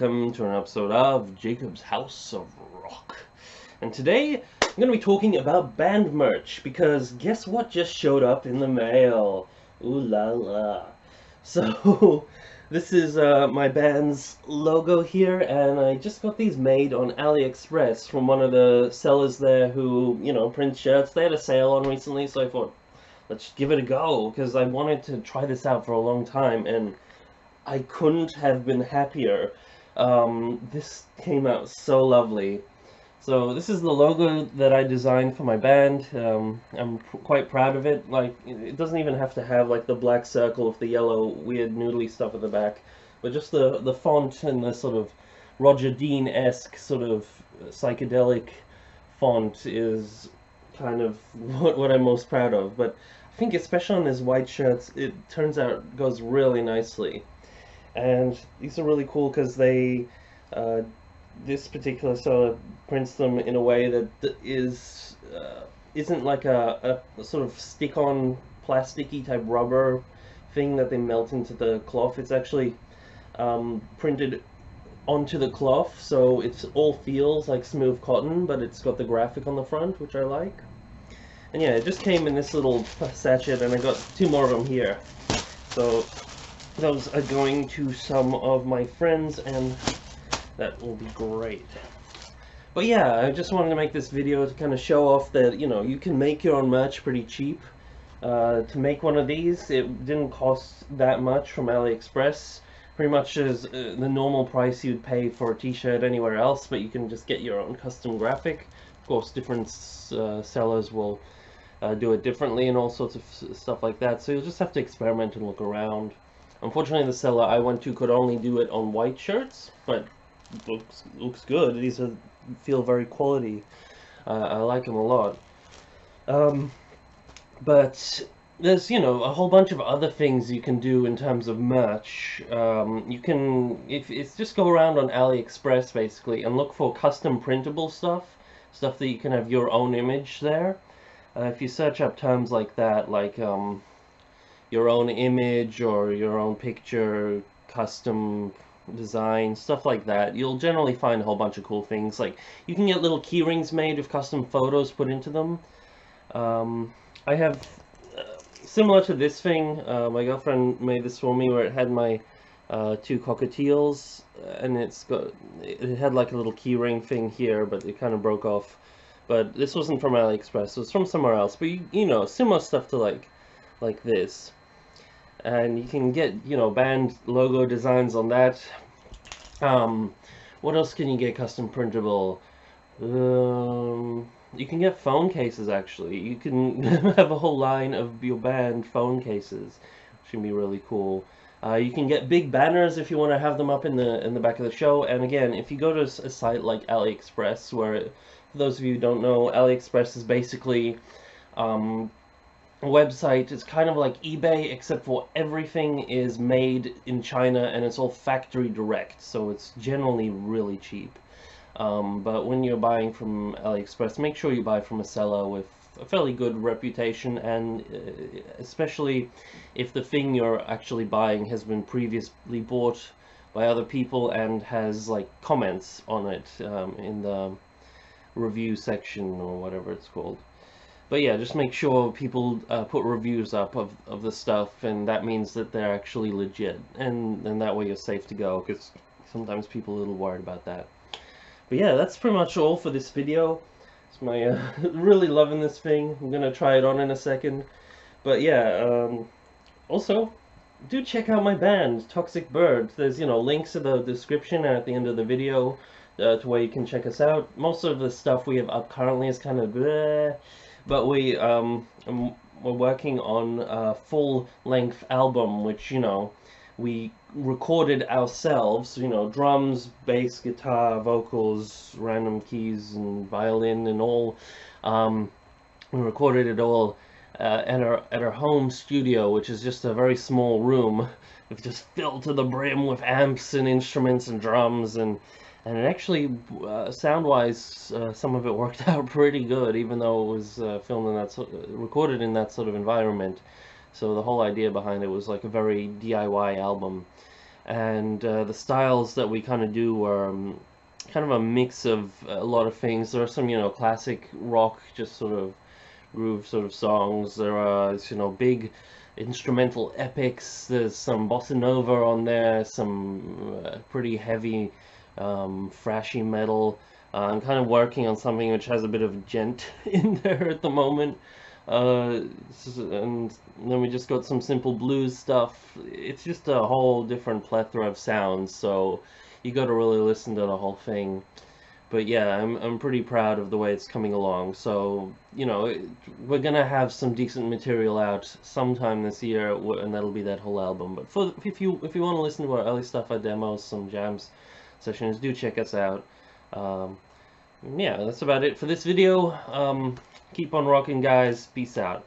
welcome to an episode of Jakub's House of Rock. And today I'm going to be talking about band merch, because guess what just showed up in the mail? Ooh la la. So, this is my band's logo here, and I just got these made on AliExpress from one of the sellers there who, prints shirts. They had a sale on recently, so I thought, let's give it a go, because I wanted to try this out for a long time, and I couldn't have been happier. This came out so lovely. So this is the logo that I designed for my band. I'm quite proud of it. Like, it doesn't even have to have like the black circle with the yellow weird noodly stuff at the back, but just the font and the sort of Roger Dean-esque sort of psychedelic font is kind of what I'm most proud of. But I think especially on these white shirts, it turns out goes really nicely. And these are really cool because they, this particular seller prints them in a way that isn't like a sort of stick-on plasticky type rubber thing that they melt into the cloth. It's actually printed onto the cloth, so it all feels like smooth cotton, but it's got the graphic on the front, which I like. And yeah, it just came in this little sachet, and I got 2 more of them here. So those are going to some of my friends, and that will be great. But yeah, I just wanted to make this video to kind of show off that, you can make your own merch pretty cheap. To make one of these, it didn't cost that much from AliExpress. Pretty much as the normal price you'd pay for a t-shirt anywhere else, but you can just get your own custom graphic. Of course, different sellers will do it differently and all sorts of stuff like that, so you'll just have to experiment and look around. Unfortunately, the seller I went to could only do it on white shirts, but looks good. These feel very quality. I like them a lot. But there's, a whole bunch of other things you can do in terms of merch. You can, if it's just go around on AliExpress basically and look for custom printable stuff that you can have your own image there. If you search up terms like that, like your own image or your own picture, custom design, stuff like that, you'll generally find a whole bunch of cool things. Like, you can get little key rings made with custom photos put into them. I have, similar to this thing, my girlfriend made this for me, where it had my 2 cockatiels, and it had like a little key ring thing here, but it kind of broke off. But this wasn't from AliExpress, it was from somewhere else. But similar stuff to like this. And you can get, band logo designs on that. What else can you get custom printable? You can get phone cases, actually. You can have a whole line of your band phone cases, which can be really cool. You can get big banners if you want to have them up in the back of the show. And again, if you go to a site like AliExpress, where, for those of you who don't know, AliExpress is basically a website. It's kind of like eBay, except for everything is made in China and it's all factory direct, so it's generally really cheap. But when you're buying from AliExpress, make sure you buy from a seller with a fairly good reputation, and especially if the thing you're actually buying has been previously bought by other people and has like comments on it in the review section or whatever it's called. But yeah, just make sure people put reviews up of the stuff, and that means that they're actually legit, and that way you're safe to go, because sometimes people are a little worried about that. But yeah, that's pretty much all for this video. It's my really loving this thing. I'm gonna try it on in a second. But yeah, also do check out my band, Toxic Bird. There's links in the description and at the end of the video to where you can check us out. Most of the stuff we have up currently is kind of bleh, but we're working on a full-length album, which we recorded ourselves. Drums, bass, guitar, vocals, random keys, and violin, and all. We recorded it all at our home studio, which is just a very small room. It's just filled to the brim with amps and instruments and drums, and it actually, sound-wise, some of it worked out pretty good, even though it was filmed in recorded in that sort of environment. So the whole idea behind it was like a very DIY album. and the styles that we kind of do are kind of a mix of a lot of things. There are some, classic rock, just sort of groove sort of songs. There are, big instrumental epics. There's some bossa nova on there, some pretty heavy, thrashy metal. I'm kind of working on something which has a bit of gent in there at the moment. And then we just got some simple blues stuff. It's just a whole different plethora of sounds, so you got to really listen to the whole thing. But yeah, I'm pretty proud of the way it's coming along. So, we're gonna have some decent material out sometime this year, and that'll be that whole album. But if you want to listen to our early stuff, our demos, some jams, sessions, do check us out. Um, yeah, that's about it for this video. Keep on rocking, guys. Peace out.